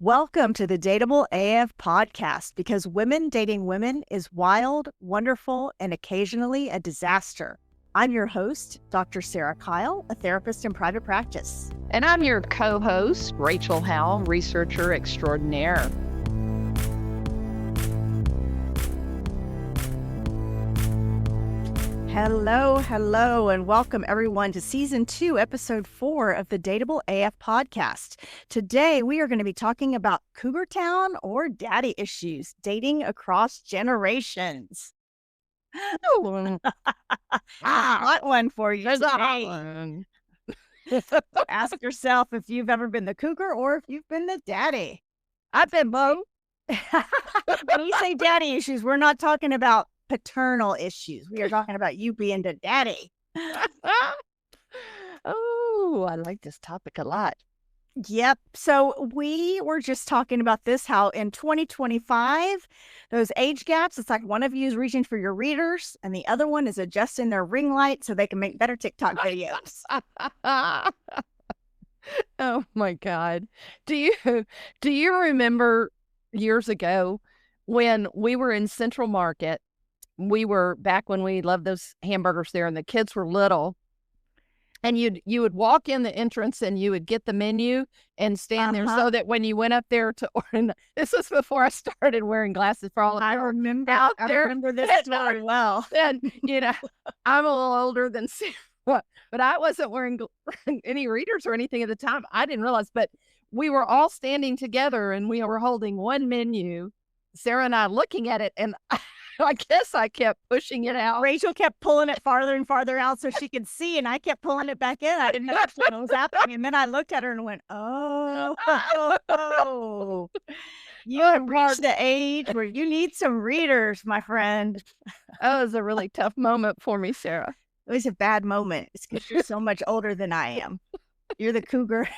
Welcome to the Dateable AF podcast, because women dating women is wild, wonderful, and occasionally a disaster. I'm your host, Dr. Sarah Kyle, a therapist in private practice. And I'm your co-host, Rachel Howell, researcher extraordinaire. Hello, and welcome everyone to Season 2, Episode 4 of the Dateable AF podcast. Today, we are going to be talking about Cougar Town or daddy issues, dating across generations. Hot one for you. There's a hot one. Ask yourself if you've ever been the cougar or if you've been the daddy. I've been both. When we say daddy issues, we're not talking about paternal issues. We are talking about you being the daddy. Oh, I like this topic a lot. Yep. So we were just talking about this, how in 2025, those age gaps, it's like one of you is reaching for your readers and the other one is adjusting their ring light so they can make better TikTok videos. Oh my God. Do you remember years ago when we were in Central Market? We were back when we loved those hamburgers there and the kids were little. And you would walk in the entrance and you would get the menu and stand there so that when you went up there to order, this was before I started wearing glasses for all of I remember this very well. And, I'm a little older than Sarah, but I wasn't wearing any readers or anything at the time. I didn't realize, but we were all standing together and we were holding one menu, Sarah and I looking at it, and I guess I kept pushing it out. Rachel kept pulling it farther and farther out so she could see, and I kept pulling it back in. I didn't know what was happening. And then I looked at her and went, oh. You have reached the age where you need some readers, my friend. That was a really tough moment for me, Sarah. It was a bad moment. It's because you're so much older than I am. You're the cougar.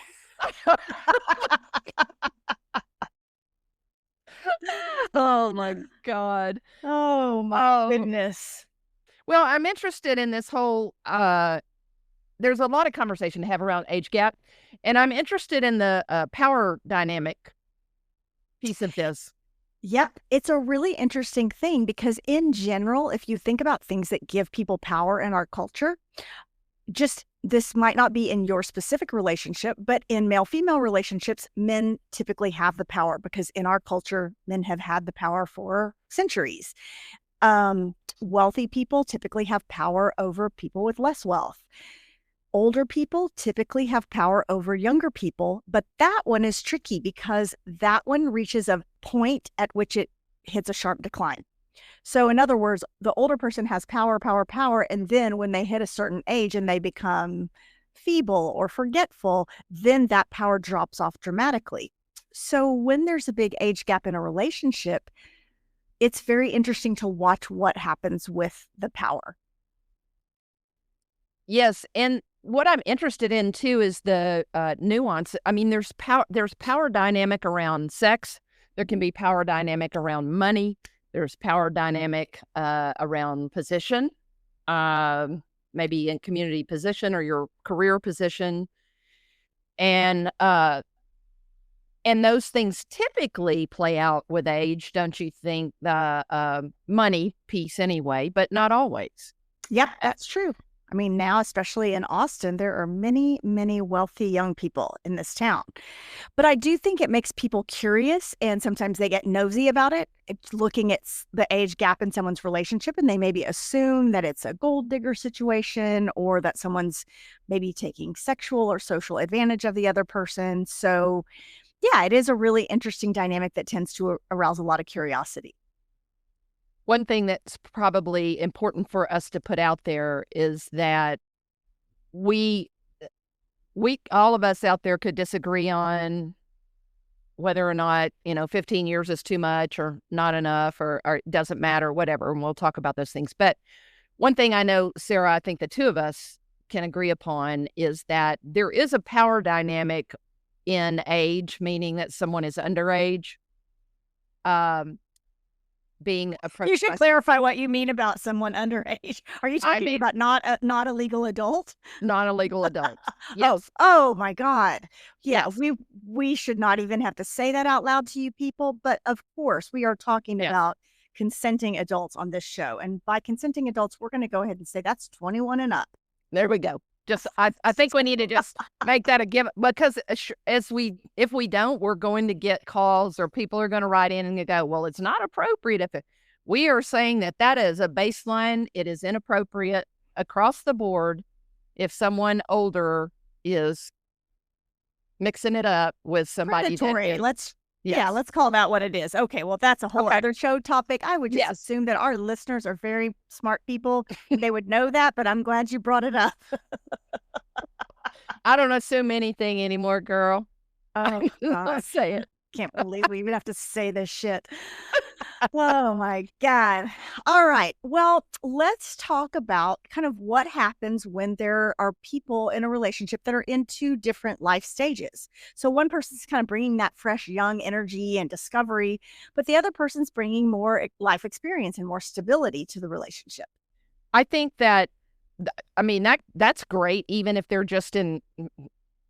Oh my God. Oh my goodness. Well, I'm interested in this whole, there's a lot of conversation to have around age gap, and I'm interested in the power dynamic piece of this. Yep. It's a really interesting thing because in general, if you think about things that give people power in our culture, just this might not be in your specific relationship, but in male-female relationships, men typically have the power because in our culture, men have had the power for centuries. Wealthy people typically have power over people with less wealth. Older people typically have power over younger people, but that one is tricky because that one reaches a point at which it hits a sharp decline. So in other words, the older person has power, and then when they hit a certain age and they become feeble or forgetful, then that power drops off dramatically. So when there's a big age gap in a relationship, it's very interesting to watch what happens with the power. Yes, and what I'm interested in too is the nuance. I mean, there's power dynamic around sex. There can be power dynamic around money. There's power dynamic around position, maybe in community position or your career position. And those things typically play out with age, don't you think? The money piece anyway, but not always. Yep, that's true. I mean, now, especially in Austin, there are many, many wealthy young people in this town. But I do think it makes people curious, and sometimes they get nosy about it. It's looking at the age gap in someone's relationship, and they maybe assume that it's a gold digger situation or that someone's maybe taking sexual or social advantage of the other person. So, yeah, it is a really interesting dynamic that tends to arouse a lot of curiosity. One thing that's probably important for us to put out there is that we all of us out there could disagree on whether or not, 15 years is too much or not enough or it doesn't matter, whatever. And we'll talk about those things. But one thing I know, Sarah, I think the two of us can agree upon is that there is a power dynamic in age, meaning that someone is underage. being You approached should by clarify what you mean about someone underage. Are you talking about not a legal adult? non-illegal adults. Oh, Yes. oh my God. Yeah, Yes. we should not even have to say that out loud to you people, but of course, we are talking Yes. about consenting adults on this show. And by consenting adults, we're going to go ahead and say that's 21 and up. There we go. Just I think we need to just make that a given, because if we don't, we're going to get calls, or people are going to write in and go, well, it's not appropriate if we are saying that is a baseline. It is inappropriate across the board if someone older is mixing it up with somebody predatory. Yes. Let's call that what it is. Okay, well, that's a whole other show topic. I would just assume that our listeners are very smart people. They would know that, but I'm glad you brought it up. I don't assume anything anymore, girl. Oh, I'll say it. Can't believe we even have to say this shit. Oh my God. All right. Well, let's talk about kind of what happens when there are people in a relationship that are in two different life stages. So one person's kind of bringing that fresh, young energy and discovery, but the other person's bringing more life experience and more stability to the relationship. I think that, that's great, even if they're just in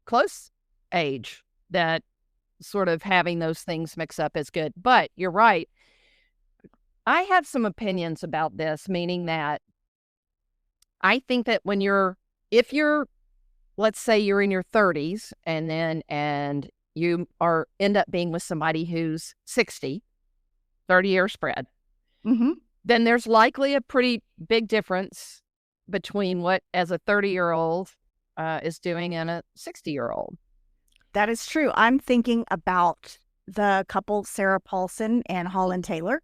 close age, that sort of having those things mix up is good. But you're right. I have some opinions about this, meaning that I think that if you're, let's say you're in your 30s and you end up being with somebody who's 60, 30-year spread, then there's likely a pretty big difference between what as a 30-year-old is doing and a 60-year-old. That is true. I'm thinking about the couple, Sarah Paulson and Holland Taylor.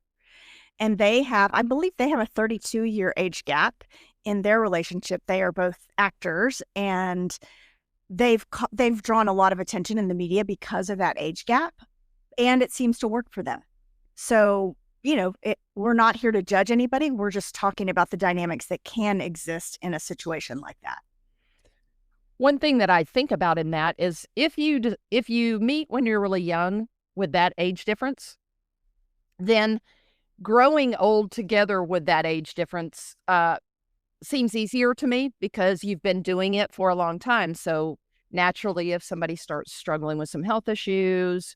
And I believe they have a 32-year age gap in their relationship. They are both actors, and they've drawn a lot of attention in the media because of that age gap, and it seems to work for them. So, we're not here to judge anybody. We're just talking about the dynamics that can exist in a situation like that. One thing that I think about in that is if you meet when you're really young with that age difference, then growing old together with that age difference seems easier to me because you've been doing it for a long time. So naturally, if somebody starts struggling with some health issues,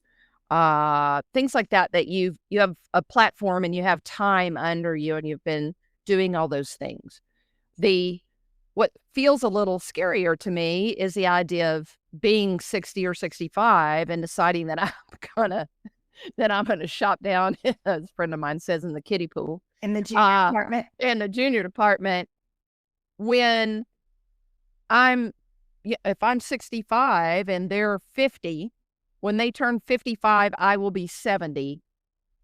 things like that you have a platform and you have time under you and you've been doing all those things. What feels a little scarier to me is the idea of being 60 or 65 and deciding that I'm gonna shop down, as a friend of mine says, in the kiddie pool. In the junior department? In the junior department, when if I'm 65 and they're 50, when they turn 55, I will be 70.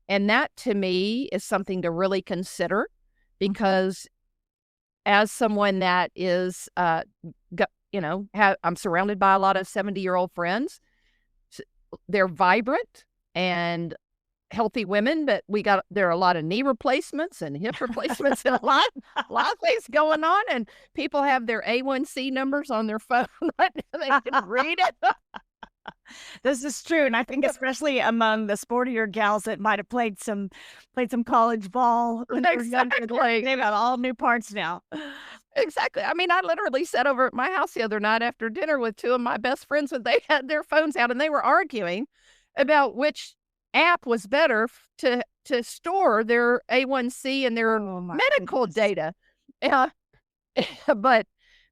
And that to me is something to really consider, because as someone that is, I'm surrounded by a lot of 70-year-old friends. They're vibrant and healthy women, but there are a lot of knee replacements and hip replacements and a lot of things going on, and people have their A1C numbers on their phone. They can read it. This is true, and I think especially among the sportier gals that might have played some college ball when they were younger, they've got all new parts now. Exactly. I literally sat over at my house the other night after dinner with two of my best friends when they had their phones out, and they were arguing about which app was better to store their A1C and their medical data. But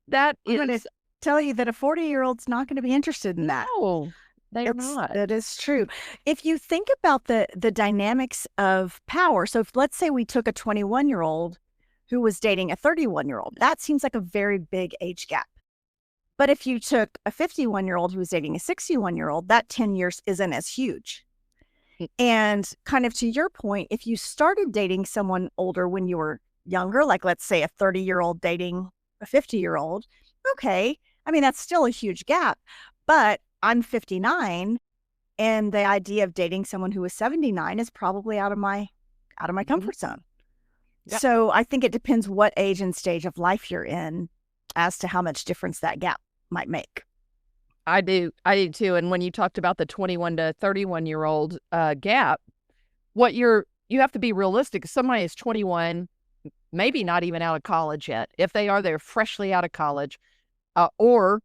that is... tell you that a 40-year-old's not going to be interested in that. No, they're not. That is true. If you think about the dynamics of power, so let's say we took a 21-year-old who was dating a 31-year-old, that seems like a very big age gap. But if you took a 51-year-old who was dating a 61-year-old, that 10 years isn't as huge. And kind of to your point, if you started dating someone older when you were younger, like let's say a 30-year-old dating a 50-year-old, okay, that's still a huge gap. But I'm 59, and the idea of dating someone who is 79 is probably out of my comfort zone. Yeah. So I think it depends what age and stage of life you're in as to how much difference that gap might make. I do too. And when you talked about the 21 to 31-year-old gap, what you're you have to be realistic. Somebody is 21, maybe not even out of college yet. If they are, they're freshly out of college, or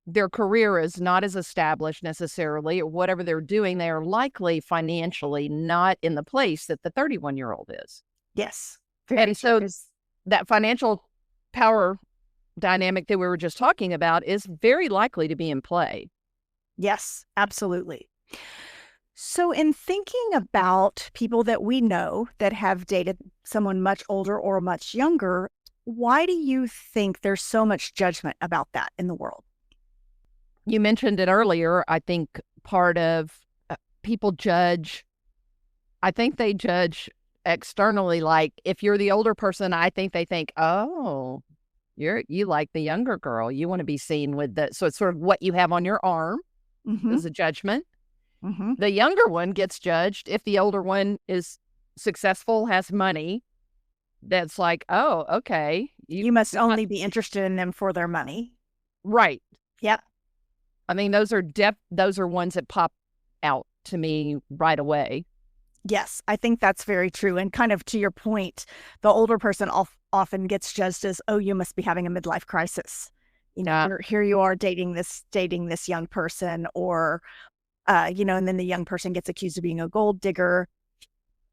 their career is not as established necessarily, or whatever they're doing, they are likely financially not in the place that the 31-year-old is. Yes. And so that financial power dynamic that we were just talking about is very likely to be in play. Yes, absolutely. So in thinking about people that we know that have dated someone much older or much younger, why do you think there's so much judgment about that in the world? You mentioned it earlier. I think part of people judge, I think they judge externally. Like if you're the older person, I think they think, oh, you like the younger girl. You want to be seen with that. So it's sort of what you have on your arm is a judgment. The younger one gets judged if the older one is successful, has money. That's like, oh, okay. You must only be interested in them for their money. Right. Yep. I mean, those are ones that pop out to me right away. Yes, I think that's very true. And kind of to your point, the older person often gets judged as, oh, you must be having a midlife crisis. You know, here you are dating this young person, or, and then the young person gets accused of being a gold digger.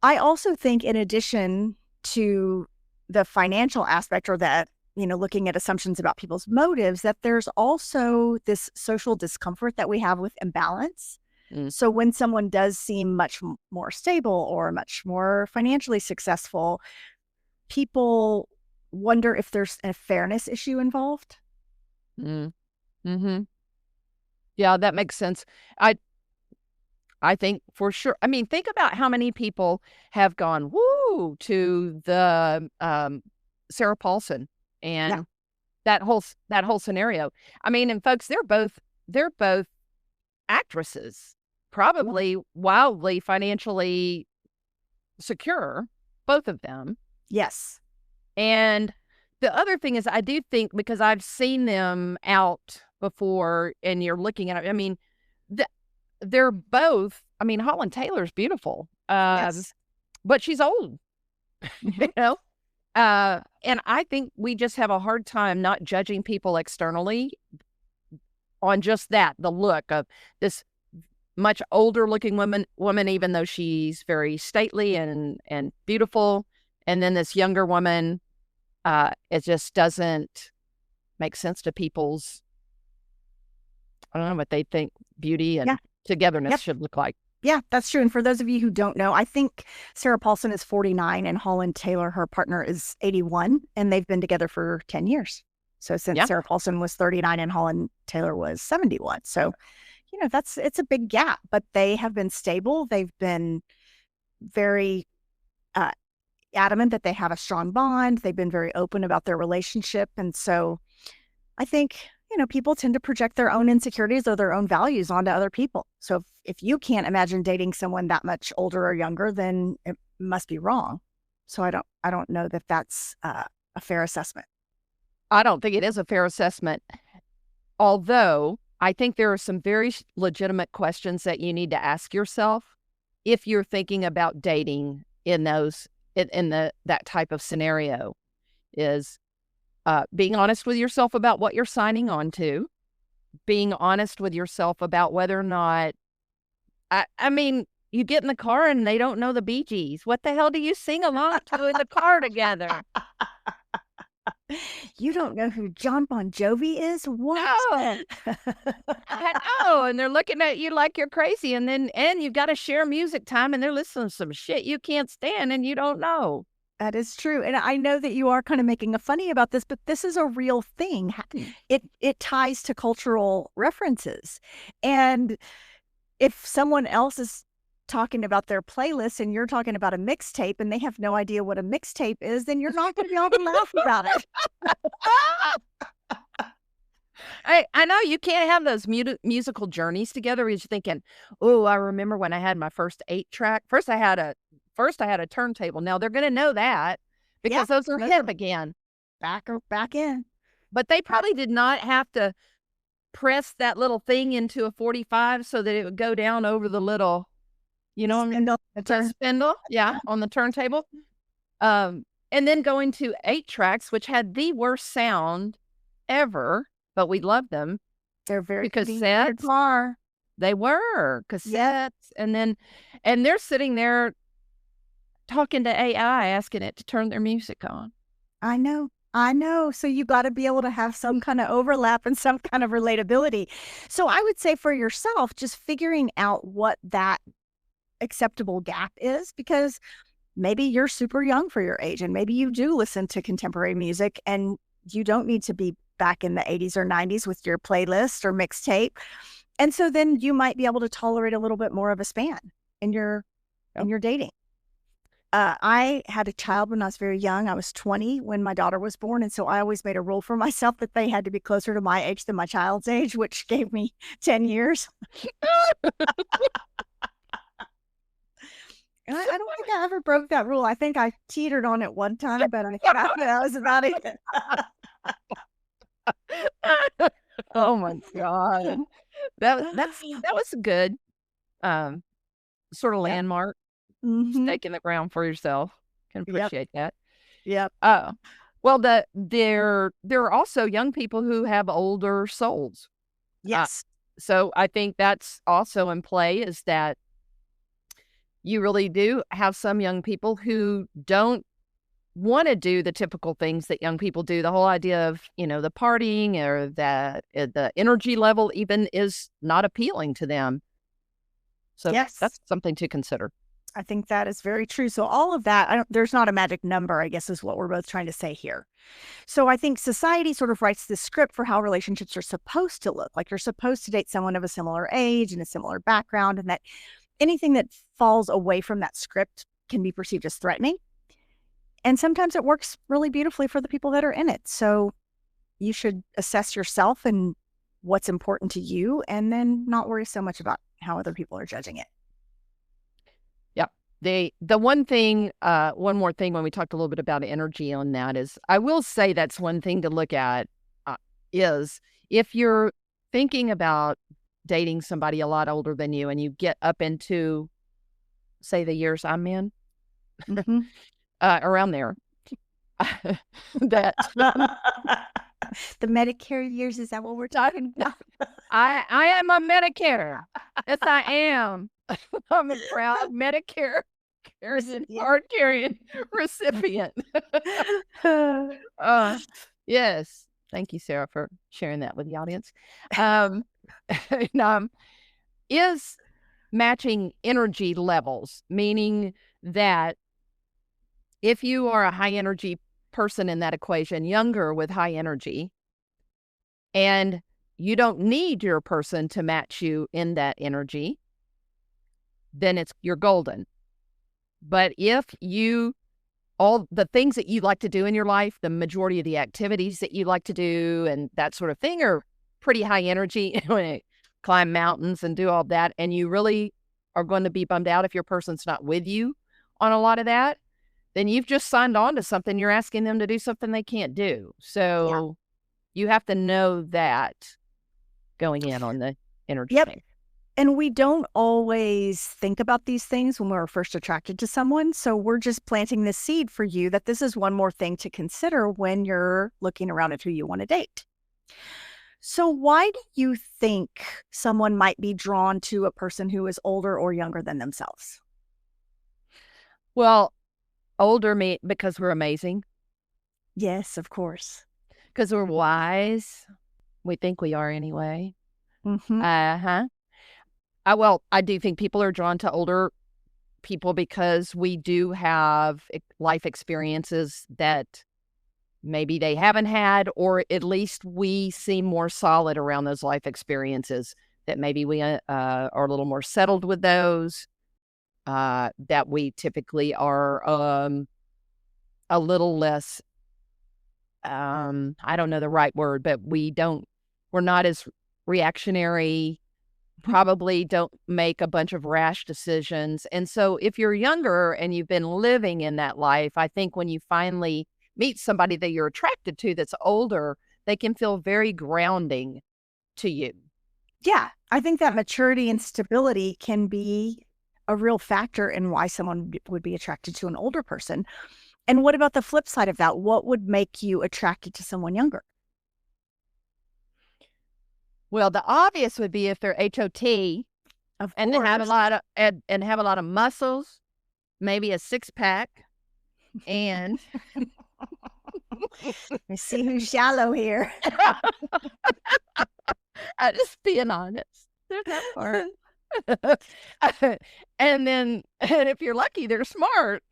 I also think in addition to the financial aspect, or that, looking at assumptions about people's motives, that there's also this social discomfort that we have with imbalance. So when someone does seem much more stable or much more financially successful, people wonder if there's a fairness issue involved. Yeah, that makes sense. I think for sure. I mean, think about how many people have gone woo to the Sarah Paulson and that whole scenario. I mean, and folks, they're both actresses, probably wildly financially secure, both of them. Yes. And the other thing is, I do think, because I've seen them out before, and you're looking at it, I mean, they're both, I mean, Holland Taylor's beautiful, Yes. but she's old, you know? And I think we just have a hard time not judging people externally on just that, the look of this much older looking woman, even though she's very stately and beautiful. And then this younger woman, it just doesn't make sense to people's, I don't know what they think beauty and togetherness should look like. Yeah, that's true. And for those of you who don't know, I think Sarah Paulson is 49 and Holland Taylor, her partner, is 81, and they've been together for 10 years. So since Sarah Paulson was 39 and Holland Taylor was 71. So, it's a big gap, but they have been stable. They've been very adamant that they have a strong bond. They've been very open about their relationship. And so I think, people tend to project their own insecurities or their own values onto other people. So if you can't imagine dating someone that much older or younger, then it must be wrong. So I don't know that that's a fair assessment. I don't think it is a fair assessment. Although I think there are some very legitimate questions that you need to ask yourself if you're thinking about dating in that type of scenario, is being honest with yourself about what you're signing on to, being honest with yourself about whether or not, I mean, you get in the car and they don't know the Bee Gees. What the hell do you sing along to in the car together? You don't know who John Bon Jovi is? What? No. I know. And they're looking at you like you're crazy. And you've got to share music time, and they're listening to some shit you can't stand and you don't know. That is true. And I know that you are kind of making a funny about this, but this is a real thing. It ties to cultural references. And if someone else is talking about their playlist and you're talking about a mixtape and they have no idea what a mixtape is, then you're not going to be able to laugh about it. I know you can't have those musical journeys together. You're thinking, oh, I remember when I had my first 8-track. First I had a turntable. Now they're going to know that because those are hip again. Back in. But they probably did not have to press that little thing into a 45 so that it would go down over the little. you know, Spindle, spindle, yeah, on the turntable. And then going to 8 tracks, which had the worst sound ever, but we loved them. They're very convenient for your Cassettes, car. they were Yep. cassettes, and they're sitting there talking to AI, asking it to turn their music on. I know. I know. So you got to be able to have some kind of overlap and some kind of relatability. So I would say for yourself, just figuring out what that acceptable gap is, because maybe you're super young for your age and maybe you do listen to contemporary music and you don't need to be back in the 80s or 90s with your playlist or mixtape. And so then you might be able to tolerate a little bit more of a span in your dating. I had a child when I was very young. I was 20 when my daughter was born. And so I always made a rule for myself that they had to be closer to my age than my child's age, which gave me 10 years. And I don't think I ever broke that rule. I think I teetered on it one time, but I thought that was about it. Oh my God. That was a good sort of landmark. Stake in the ground for yourself. Can appreciate that. Yep. Well, there are also young people who have older souls. Yes. So I think that's also in play, is that you really do have some young people who don't want to do the typical things that young people do. The whole idea of, the partying or that the energy level even is not appealing to them. So yes, that's something to consider. I think that is very true. So all of that, there's not a magic number, I guess, is what we're both trying to say here. So I think society sort of writes this script for how relationships are supposed to look. Like you're supposed to date someone of a similar age and a similar background, and that anything that falls away from that script can be perceived as threatening. And sometimes it works really beautifully for the people that are in it. So you should assess yourself and what's important to you, and then not worry so much about how other people are judging it. The one thing, one more thing when we talked a little bit about energy on that is, I will say that's one thing to look at, is if you're thinking about dating somebody a lot older than you and you get up into, say, the years I'm in, around there, that the Medicare years, is that what we're talking about? I am a Medicare. Yes, I am. I'm a proud Medicare card-carrying recipient. Yes. Thank you, Sarah, for sharing that with the audience. Is matching energy levels, meaning that if you are a high-energy person in that equation, younger with high energy, and you don't need your person to match you in that energy, then you're golden. But if all the things that you like to do in your life, the majority of the activities that you like to do and that sort of thing are pretty high energy, climb mountains and do all that, and you really are going to be bummed out if your person's not with you on a lot of that, then you've just signed on to something. You're asking them to do something they can't do. So you have to know that going in on the energy thing. And we don't always think about these things when we're first attracted to someone. So we're just planting this seed for you that this is one more thing to consider when you're looking around at who you want to date. So why do you think someone might be drawn to a person who is older or younger than themselves? Well, older because we're amazing. Yes, of course. Because we're wise. We think we are anyway. Well, I do think people are drawn to older people because we do have life experiences that maybe they haven't had, or at least we seem more solid around those life experiences, that maybe we are a little more settled with those, that we typically are a little less, I don't know the right word, but we're not as reactionary, probably don't make a bunch of rash decisions. And so if you're younger and you've been living in that life, I think when you finally meet somebody that you're attracted to that's older, they can feel very grounding to you. Yeah, I think that maturity and stability can be a real factor in why someone would be attracted to an older person. And what about the flip side of that? What would make you attracted to someone younger? Well, the obvious would be if they're HOT Of and they have a course. lot of and have a lot of muscles, maybe a six pack, and I see who's shallow here. I just being honest. There's that part. And then, and if you're lucky, they're smart.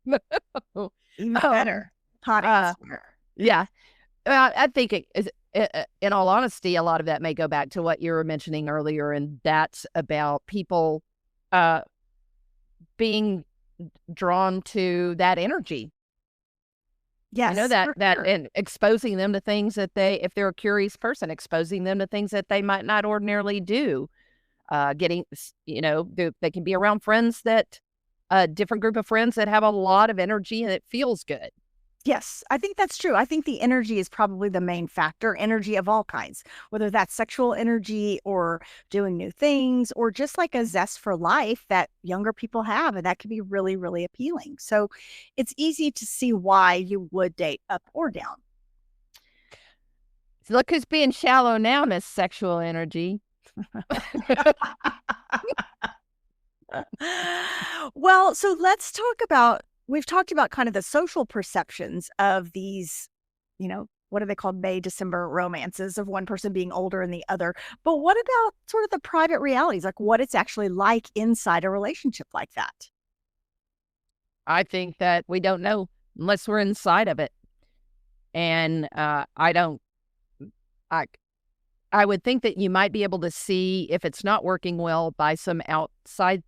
Even better. Hot and smart. Yeah. I think it is, in all honesty, a lot of that may go back to what you were mentioning earlier, and that's about people being drawn to that energy. Yes, You know, that sure. and exposing them to things that if they're a curious person, exposing them to things that they might not ordinarily do. Getting, they can be around friends that, a different group of friends that have a lot of energy and it feels good. Yes, I think that's true. I think the energy is probably the main factor, energy of all kinds, whether that's sexual energy or doing new things or just like a zest for life that younger people have. And that can be really, really appealing. So it's easy to see why you would date up or down. Look who's being shallow now, Miss Sexual Energy. Well, so let's talk about, we've talked about kind of the social perceptions of these, what are they called? May, December romances of one person being older than the other. But what about sort of the private realities, like what it's actually like inside a relationship like that? I think that we don't know unless we're inside of it. And I would think that you might be able to see if it's not working well by some outside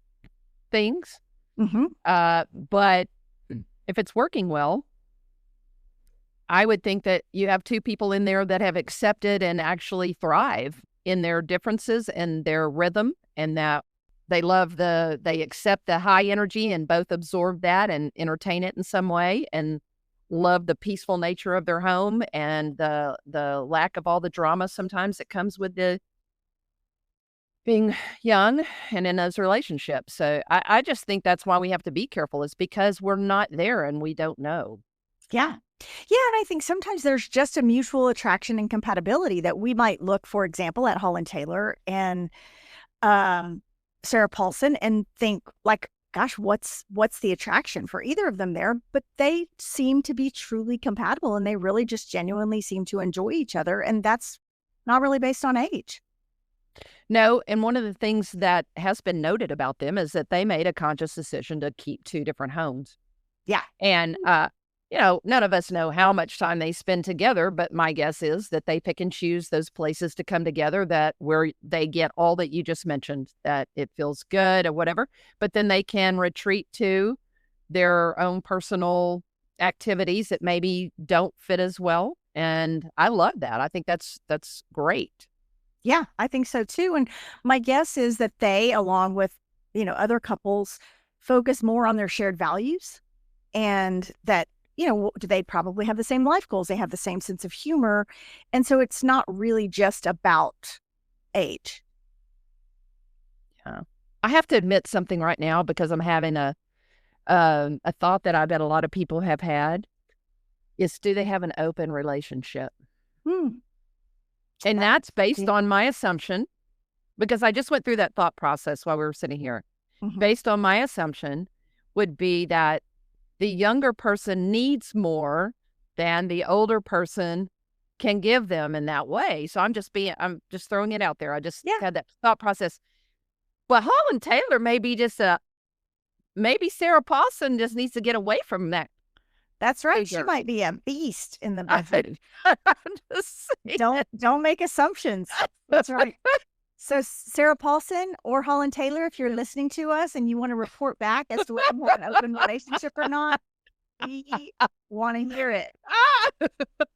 things. Mm-hmm. But if it's working well, I would think that you have two people in there that have accepted and actually thrive in their differences and their rhythm, and that they accept the high energy and both absorb that and entertain it in some way, and love the peaceful nature of their home and the lack of all the drama sometimes that comes with the being young and in those relationships. So I just think that's why we have to be careful, is because we're not there and we don't know. Yeah. Yeah. And I think sometimes there's just a mutual attraction and compatibility that we might look, for example, at Holland Taylor and Sarah Paulson and think like, gosh, what's the attraction for either of them there? But they seem to be truly compatible and they really just genuinely seem to enjoy each other. And that's not really based on age. No, and one of the things that has been noted about them is that they made a conscious decision to keep two different homes. Yeah. And, none of us know how much time they spend together, but my guess is that they pick and choose those places to come together where they get all that you just mentioned, that it feels good or whatever, but then they can retreat to their own personal activities that maybe don't fit as well. And I love that. I think that's great. Yeah, I think so too. And my guess is that they, along with, other couples, focus more on their shared values and that, they probably have the same life goals. They have the same sense of humor. And so it's not really just about age. Yeah. I have to admit something right now because I'm having a thought that I bet a lot of people have had is, do they have an open relationship? And that's based on my assumption, because I just went through that thought process while we were sitting here. Mm-hmm. Based on my assumption would be that the younger person needs more than the older person can give them in that way. So I'm just throwing it out there. I just had that thought process. But Holland Taylor may be maybe Sarah Paulson just needs to get away from that. That's right. She might be a beast in the bedroom. Don't make assumptions. That's right. So Sarah Paulson or Holland Taylor, if you're listening to us and you want to report back as to whether you have an open relationship or not, we want to hear it.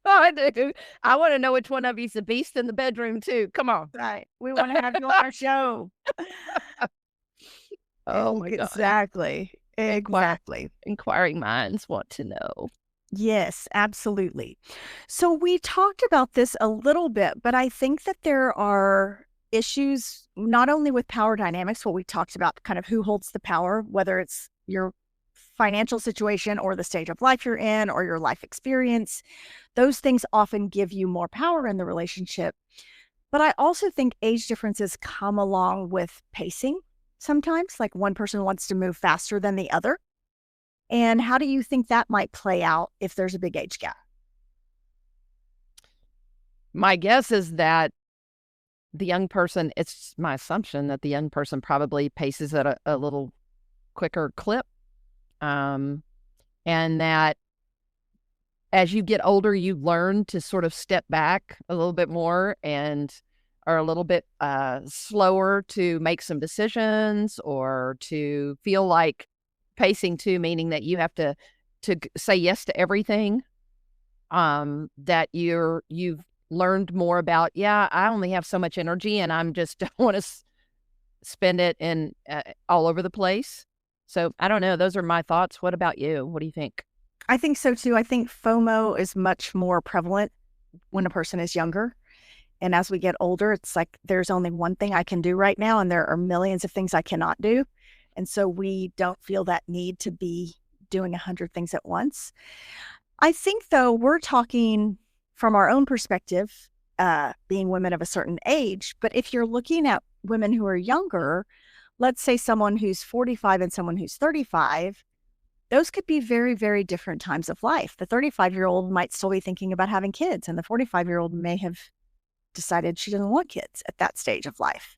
I do. I want to know which one of you's the beast in the bedroom too. Come on. Right. We want to have you on our show. Oh my God. Exactly. Inquiring minds want to know. Yes, absolutely. So we talked about this a little bit, but I think that there are issues, not only with power dynamics, what we talked about, kind of who holds the power, whether it's your financial situation or the stage of life you're in or your life experience. Those things often give you more power in the relationship. But I also think age differences come along with pacing sometimes, like one person wants to move faster than the other. And how do you think that might play out if there's a big age gap? My guess is that the young person, it's my assumption that the young person probably paces at a little quicker clip. And that as you get older, you learn to sort of step back a little bit more and are a little bit slower to make some decisions or to feel like pacing too, meaning that you have to say yes to everything. That you've learned more about, yeah, I only have so much energy and I'm just don't want to spend it in all over the place. So I don't know. Those are my thoughts. What about you? What do you think? I think so too. I think FOMO is much more prevalent when a person is younger. And as we get older, it's like there's only one thing I can do right now, and there are millions of things I cannot do. And so we don't feel that need to be doing 100 things at once. I think, though, we're talking from our own perspective, being women of a certain age. But if you're looking at women who are younger, let's say someone who's 45 and someone who's 35, those could be very, very different times of life. The 35-year-old might still be thinking about having kids, and the 45-year-old may have decided she doesn't want kids at that stage of life,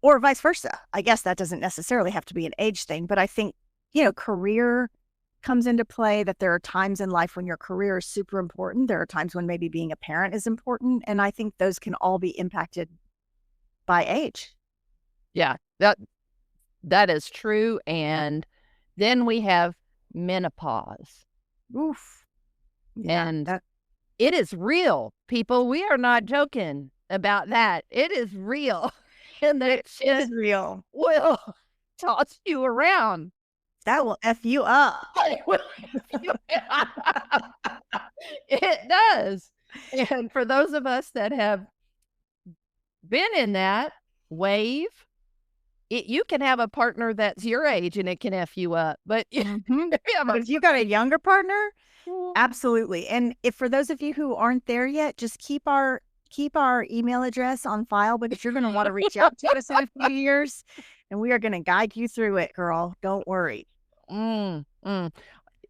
or vice versa. I guess that doesn't necessarily have to be an age thing, but I think, career comes into play, that there are times in life when your career is super important. There are times when maybe being a parent is important. And I think those can all be impacted by age. Yeah, that is true. And then we have menopause. Oof. Yeah, and it is real, people. We are not joking about that. It is real. And that it is real. will toss you around. That will F you up. It does. And for those of us that have been in that wave, you can have a partner that's your age and it can F you up. But but if you got a younger partner, absolutely. And if for those of you who aren't there yet, just keep our email address on file, because you're going to want to reach out to us in a few years, and we are going to guide you through it, girl. Don't worry. And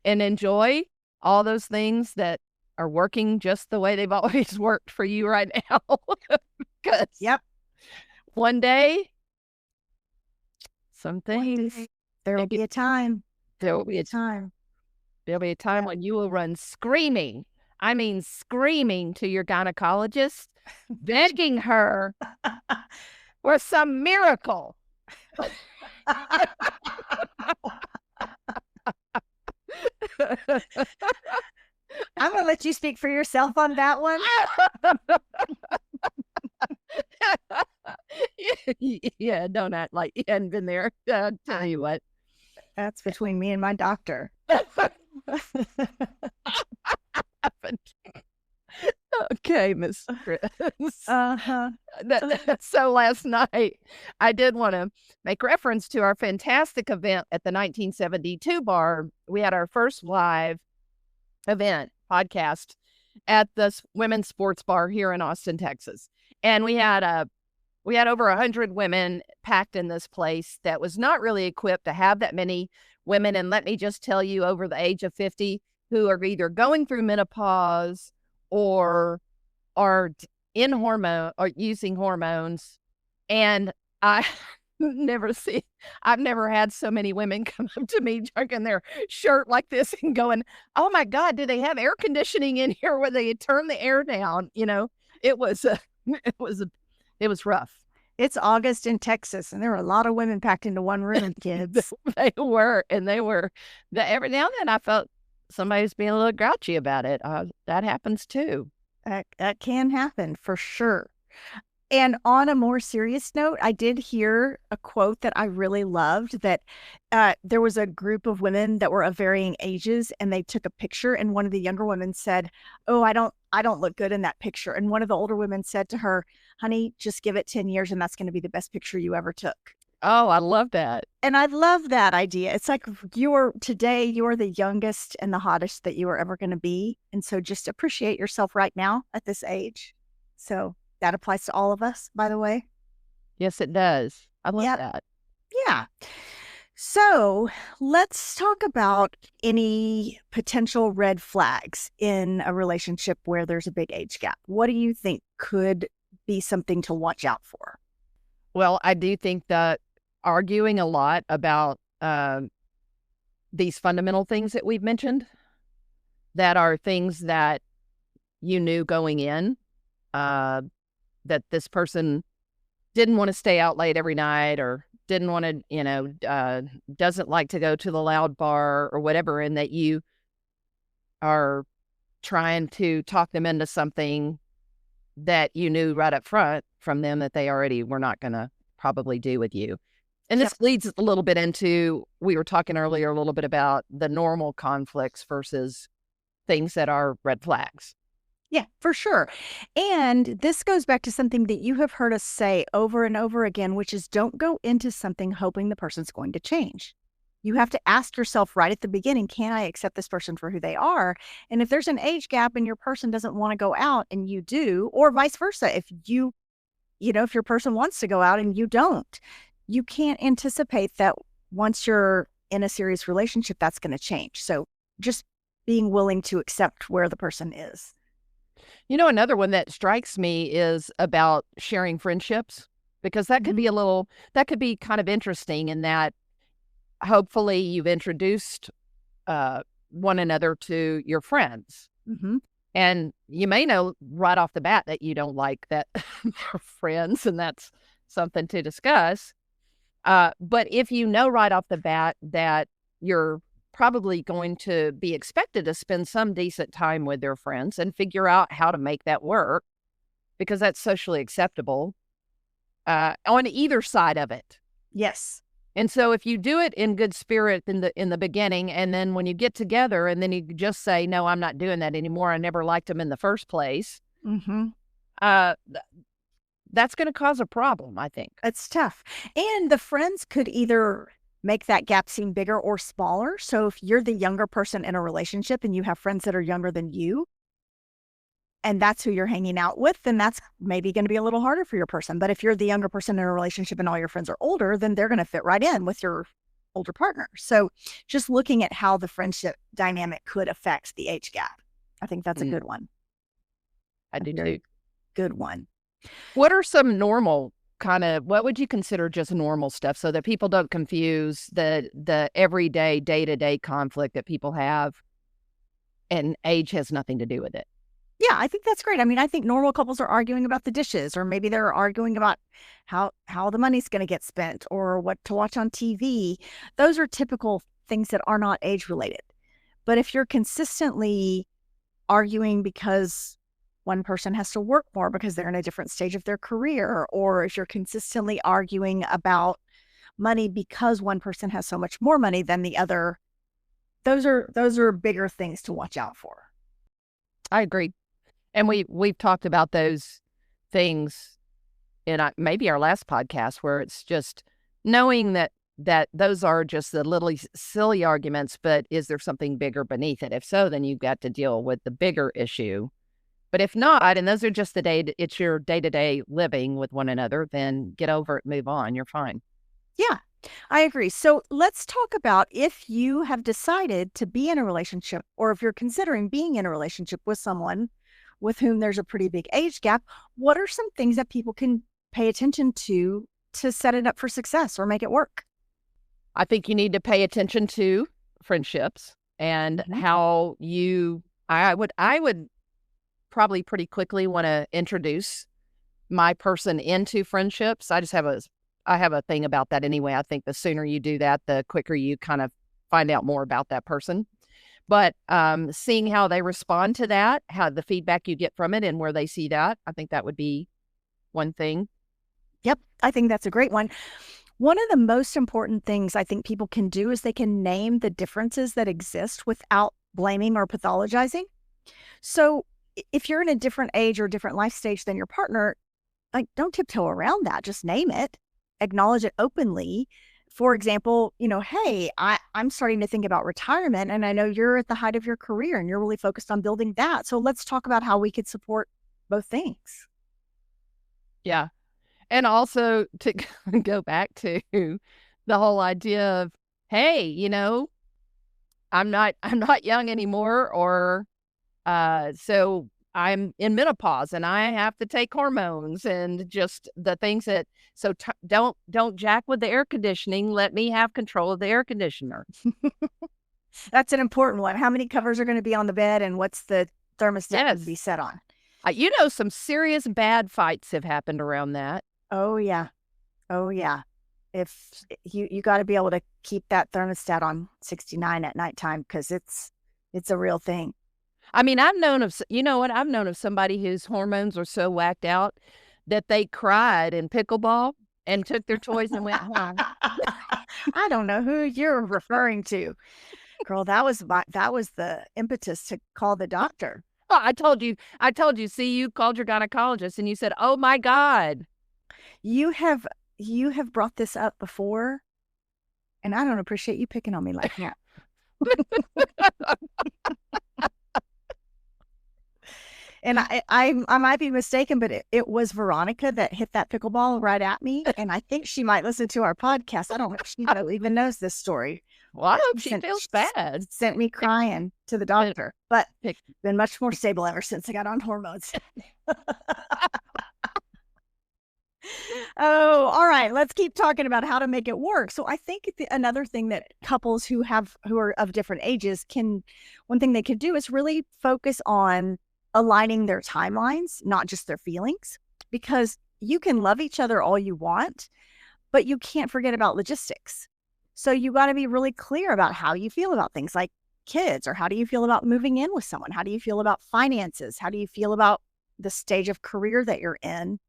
enjoy all those things that are working just the way they've always worked for you right now. Because one day, some things, there will be a time. There will be a time. There'll be a time when you will run screaming. I mean, screaming to your gynecologist, begging her for some miracle. I'm going to let you speak for yourself on that one. Yeah, don't act like you hadn't been there. Tell you what. That's between me and my doctor. Okay, Miss Chris. So last night, I did want to make reference to our fantastic event at the 1972 bar. We had our first live event podcast at the women's sports bar here in Austin, Texas. And we had over 100 women packed in this place that was not really equipped to have that many women. And let me just tell you, over the age of 50, who are either going through menopause or are in hormone or using hormones. And I've never had so many women come up to me tucking their shirt like this and going, "Oh my God, do they have air conditioning in here where they turn the air down?" It was rough. It's August in Texas, and there were a lot of women packed into one room, kids. They were. Every now and then I felt somebody's being a little grouchy about it. That happens too. That can happen for sure. And on a more serious note, I did hear a quote that I really loved that there was a group of women that were of varying ages and they took a picture and one of the younger women said, "Oh, I don't look good in that picture." And one of the older women said to her, "Honey, just give it 10 years and that's going to be the best picture you ever took." Oh, I love that. And I love that idea. It's like you're the youngest and the hottest that you are ever going to be. And so just appreciate yourself right now at this age. So that applies to all of us, by the way. Yes, it does. I love Yeah. that. Yeah. So let's talk about any potential red flags in a relationship where there's a big age gap. What do you think could be something to watch out for? Well, I do think that arguing a lot about these fundamental things that we've mentioned, that are things that you knew going in, uh, that this person didn't want to stay out late every night or didn't want to, doesn't like to go to the loud bar or whatever, and that you are trying to talk them into something that you knew right up front from them that they already were not going to probably do with you. And Yep. this leads a little bit into, we were talking earlier a little bit about the normal conflicts versus things that are red flags. Yeah, for sure. And this goes back to something that you have heard us say over and over again, which is don't go into something hoping the person's going to change. You have to ask yourself right at the beginning, can I accept this person for who they are? And if there's an age gap and your person doesn't want to go out and you do, or vice versa, if your person wants to go out and you don't, you can't anticipate that once you're in a serious relationship, that's going to change. So just being willing to accept where the person is. Another one that strikes me is about sharing friendships, because Mhm. that could be kind of interesting in that hopefully you've introduced one another to your friends. Mhm. And you may know right off the bat that you don't like that they're friends, and that's something to discuss. But if you know right off the bat that you're probably going to be expected to spend some decent time with their friends and figure out how to make that work, because that's socially acceptable on either side of it. Yes. And so if you do it in good spirit in the beginning, and then when you get together and then you just say, "No, I'm not doing that anymore. I never liked him in the first place," Mhm. uh, th- that's going to cause a problem, I think. It's tough. And the friends could either make that gap seem bigger or smaller. So if you're the younger person in a relationship and you have friends that are younger than you, and that's who you're hanging out with, then that's maybe going to be a little harder for your person. But if you're the younger person in a relationship and all your friends are older, then they're going to fit right in with your older partner. So just looking at how the friendship dynamic could affect the age gap. I think that's a Mm, good one. I A do too. very good one. What are some normal what would you consider just normal stuff so that people don't confuse the everyday day-to-day conflict that people have, and age has nothing to do with it? Yeah, I think that's great. I mean, I think normal couples are arguing about the dishes, or maybe they're arguing about how the money's going to get spent or what to watch on TV. Those are typical things that are not age related. But if you're consistently arguing because one person has to work more because they're in a different stage of their career, or if you're consistently arguing about money because one person has so much more money than the other, those are bigger things to watch out for. I agree. And we've talked about those things in maybe our last podcast, where it's just knowing that those are just the little silly arguments, but is there something bigger beneath it? If so, then you've got to deal with the bigger issue. But if not, and those are just it's your day-to-day living with one another, then get over it, move on. You're fine. Yeah, I agree. So let's talk about if you have decided to be in a relationship or if you're considering being in a relationship with someone with whom there's a pretty big age gap, what are some things that people can pay attention to set it up for success or make it work? I think you need to pay attention to friendships and Mhm. how I would probably pretty quickly want to introduce my person into friendships. I have a thing about that anyway. I think the sooner you do that, the quicker you kind of find out more about that person. But seeing how they respond to that, how the feedback you get from it and where they see that, I think that would be one thing. Yep, I think that's a great one. One of the most important things I think people can do is they can name the differences that exist without blaming or pathologizing. So if you're in a different age or different life stage than your partner, like don't tiptoe around that. Just name it, acknowledge it openly. For example, hey, I'm starting to think about retirement, and I know you're at the height of your career and you're really focused on building that. So let's talk about how we could support both things. Yeah. And also to go back to the whole idea of, hey, I'm not young anymore, or so I'm in menopause and I have to take hormones, and just the things that, so don't jack with the air conditioning. Let me have control of the air conditioner. That's an important one. How many covers are going to be on the bed, and what's the thermostat going to be Yes. set on? Some serious bad fights have happened around that. Oh yeah. Oh yeah. If you got to be able to keep that thermostat on 69 at nighttime, because it's a real thing. I mean, I've known of, I've known of somebody whose hormones are so whacked out that they cried in pickleball and took their toys and went home. I don't know who you're referring to. Girl, that was the impetus to call the doctor. Oh, I told you, see, you called your gynecologist and you said, "Oh my God." You have brought this up before, and I don't appreciate you picking on me like that. And I might be mistaken, but it was Veronica that hit that pickleball right at me. And I think she might listen to our podcast. I don't know if she even knows this story. Well, I hope she feels bad. Sent me crying to the doctor, but been much more stable ever since I got on hormones. Oh, all right. Let's keep talking about how to make it work. So I think another thing that couples who are of different ages one thing they could do is really focus on aligning their timelines, not just their feelings, because you can love each other all you want, but you can't forget about logistics. So you got to be really clear about how you feel about things like kids, or how do you feel about moving in with someone? How do you feel about finances? How do you feel about the stage of career that you're in?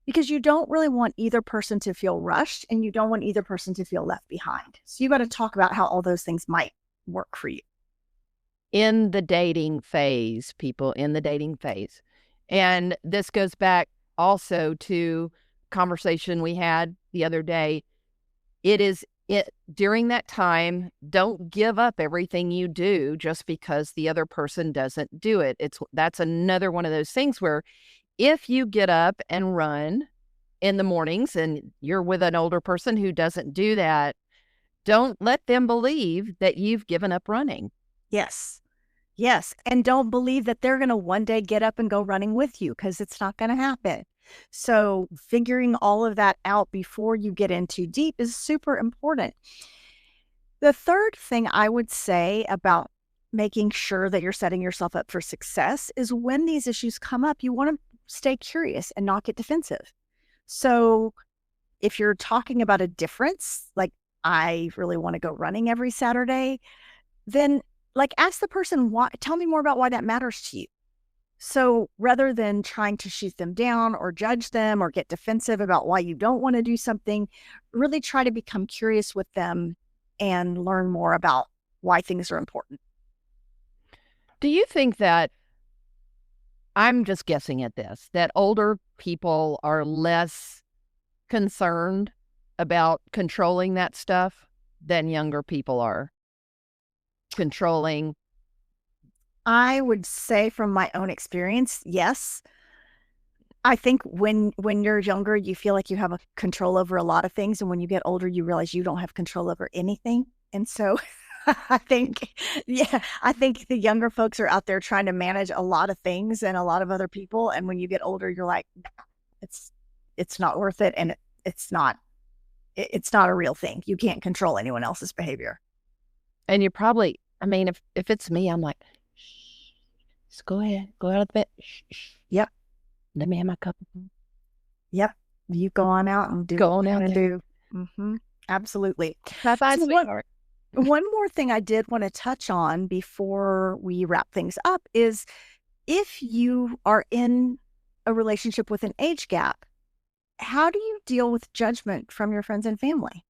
Because you don't really want either person to feel rushed, and you don't want either person to feel left behind. So you got to talk about how all those things might work for you. In the dating phase, people in the dating phase. And this goes back also to conversation we had the other day. During that time, don't give up everything you do just because the other person doesn't do it. That's another one of those things where if you get up and run in the mornings and you're with an older person who doesn't do that, don't let them believe that you've given up running. Yes. Yes. And don't believe that they're going to one day get up and go running with you, because it's not going to happen. So figuring all of that out before you get in too deep is super important. The third thing I would say about making sure that you're setting yourself up for success is when these issues come up, you want to stay curious and not get defensive. So if you're talking about a difference, like I really want to go running every Saturday, then ask the person, why, tell me more about why that matters to you. So rather than trying to shoot them down or judge them or get defensive about why you don't want to do something, really try to become curious with them and learn more about why things are important. Do you think that, I'm just guessing at this, that older people are less concerned about controlling that stuff than younger people are controlling? I would say from my own experience, yes. I think when you're younger, you feel like you have a control over a lot of things. And when you get older, you realize you don't have control over anything. And so I think the younger folks are out there trying to manage a lot of things and a lot of other people. And when you get older, you're like, it's not worth it. And it's not a real thing. You can't control anyone else's behavior. And you're probably, I mean, if it's me, I'm like, shh, just go ahead, go out of the bed. Shh, shh. Yep. Let me have my cup. Yep. You go on out and do go on out and do. Mm-hmm. Absolutely. Bye-bye, sweetheart. One more thing I did want to touch on before we wrap things up is if you are in a relationship with an age gap, how do you deal with judgment from your friends and family?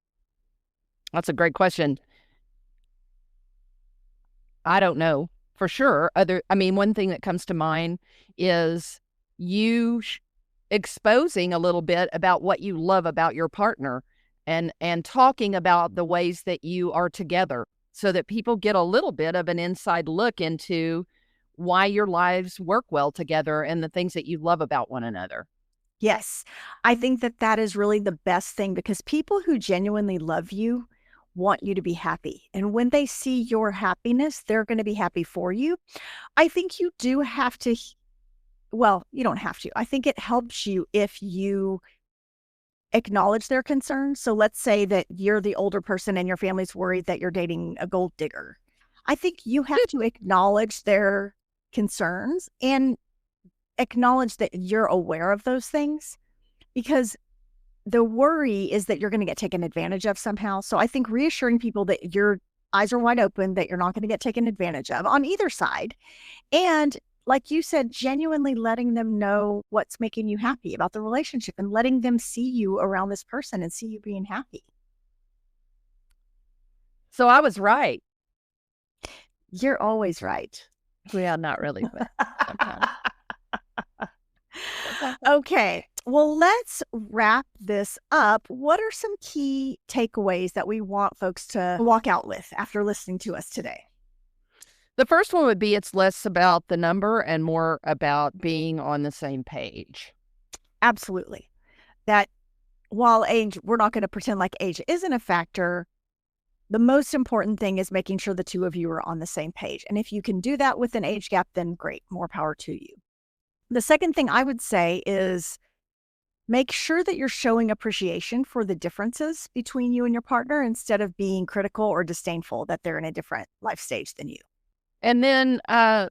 That's a great question. I don't know for sure. One thing that comes to mind is you exposing a little bit about what you love about your partner and talking about the ways that you are together so that people get a little bit of an inside look into why your lives work well together and the things that you love about one another. Yes, I think that that is really the best thing because people who genuinely love you want you to be happy. And when they see your happiness, they're going to be happy for you. I think you do have to, well, you don't have to. I think it helps you if you acknowledge their concerns. So let's say that you're the older person and your family's worried that you're dating a gold digger. I think you have to acknowledge their concerns and acknowledge that you're aware of those things, because the worry is that you're going to get taken advantage of somehow. So I think reassuring people that your eyes are wide open, that you're not going to get taken advantage of on either side. And like you said, genuinely letting them know what's making you happy about the relationship and letting them see you around this person and see you being happy. So I was right. You're always right. Well, not really, but sometimes. Okay. Well, let's wrap this up. What are some key takeaways that we want folks to walk out with after listening to us today? The first one would be it's less about the number and more about being on the same page. Absolutely. That while age, we're not going to pretend like age isn't a factor. The most important thing is making sure the two of you are on the same page. And if you can do that with an age gap, then great, more power to you. The second thing I would say is make sure that you're showing appreciation for the differences between you and your partner instead of being critical or disdainful that they're in a different life stage than you. And then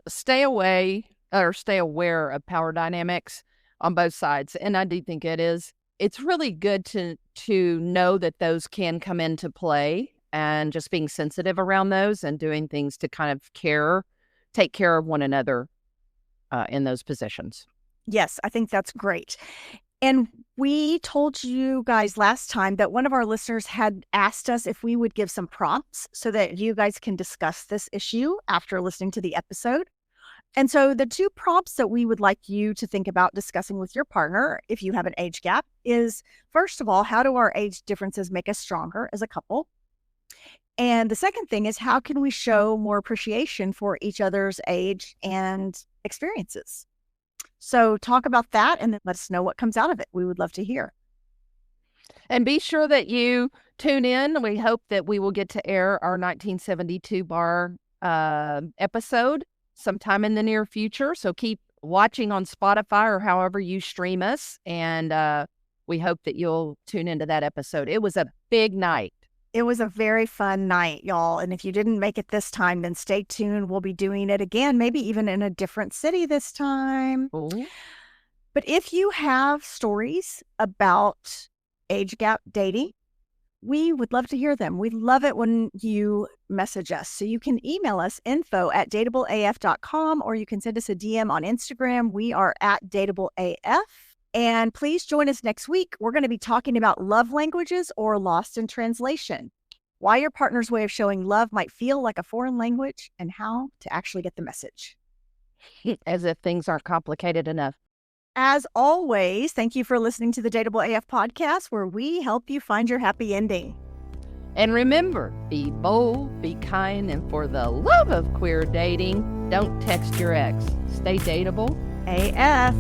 stay aware of power dynamics on both sides. And I do think it's really good to know that those can come into play and just being sensitive around those and doing things to kind of take care of one another in those positions. Yes, I think that's great. And we told you guys last time that one of our listeners had asked us if we would give some prompts so that you guys can discuss this issue after listening to the episode. And so the two prompts that we would like you to think about discussing with your partner, if you have an age gap, is first of all, how do our age differences make us stronger as a couple? And the second thing is, how can we show more appreciation for each other's age and experiences? So talk about that and then let us know what comes out of it. We would love to hear. And be sure that you tune in. We hope that we will get to air our 1972 bar episode sometime in the near future. So keep watching on Spotify or however you stream us. And we hope that you'll tune into that episode. It was a big night. It was a very fun night, y'all. And if you didn't make it this time, then stay tuned. We'll be doing it again, maybe even in a different city this time. Ooh. But if you have stories about age gap dating, we would love to hear them. We love it when you message us. So you can email us info@dateableaf.com, or you can send us a DM on Instagram. We are at dateableaf. And please join us next week. We're going to be talking about love languages or lost in translation, why your partner's way of showing love might feel like a foreign language, and how to actually get the message. As if things aren't complicated enough. As always, thank you for listening to the Dateable AF podcast, where we help you find your happy ending. And remember, be bold, be kind, and for the love of queer dating, don't text your ex. Stay dateable AF.